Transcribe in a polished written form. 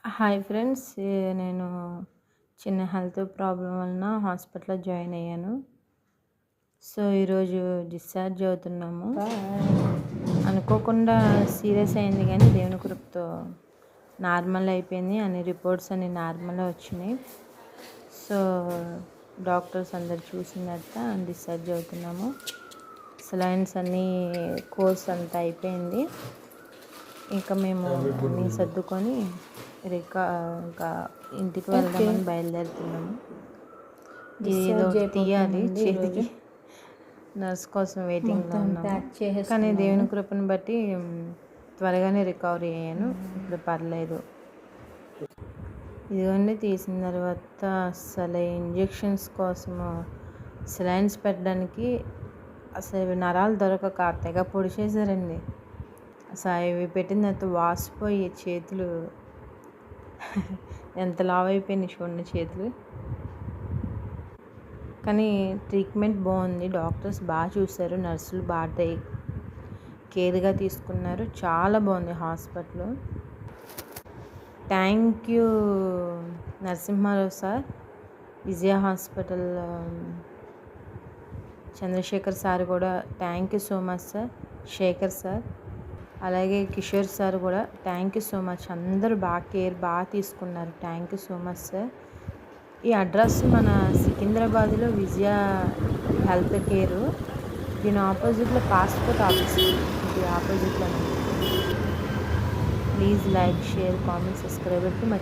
Hi friends. నేను చిన్న health problem వలన హాస్పిటల్‌లో జాయిన్ అయ్యాను. సో, ఈరోజు డిశ్చార్జ్ అవుతున్నాము. అనుకోకుండా సీరియస్ అయింది కానీ దేవుని కృపతో నార్మల్ అయిపోయింది. అన్ని రిపోర్ట్స్ అన్నీ నార్మలే వచ్చినాయి. సో, డాక్టర్స్ అందరు చూసిన తర్వాత డిశ్చార్జ్ అవుతున్నాము. సెలైన్స్ అన్నీ కోర్స్ అంతా అయిపోయింది. ఇంకా మేము అన్నీ సర్దుకొని ఇంకా ఇంటికి వెళ్దామని బయలుదేరుతున్నాము. ఏదో ఒకటి తీయాలి చేతికి. నర్స్ కోసం వెయిటింగ్లో ఉన్నాము. కానీ దేవుని కృపను బట్టి త్వరగానే రికవరీ అయ్యాను. ఇప్పుడు పర్లేదు. ఇదిగోండి తీసిన తర్వాత అసలు ఇంజెక్షన్స్ కోసము సెలైన్స్ పెట్టడానికి అసలు నరాలు దొరకక తెగ పొడిచేశారండి. అసలు ఇవి పెట్టిన తర్వాత వాసిపోయి చేతులు ఎంత లావు అయిపోయినాయి చూడండి చేతులు. కానీ ట్రీట్మెంట్ బాగుంది. డాక్టర్స్ బాగా చూశారు, నర్సులు బాగా కేర్గా తీసుకున్నారు. చాలా బాగుంది hospital. Thank you Narasimharao sir, Vijaya hospital Chandrasekhar sir కూడా thank you so much sir. Sekhar sir అలాగే కిషోర్ సార్ కూడా థ్యాంక్ యూ సో మచ్. అందరూ బాగా తీసుకున్నారు. Thank you so much sir. ఈ అడ్రస్ మన సికింద్రాబాద్లో విజయ హెల్త్ కేర్. దీని ఆపోజిట్లో పాస్పోర్ట్ ఆఫీస్, ఇది ఆపోజిట్లో. Please like, share, comment, subscribe మర్చిపోయి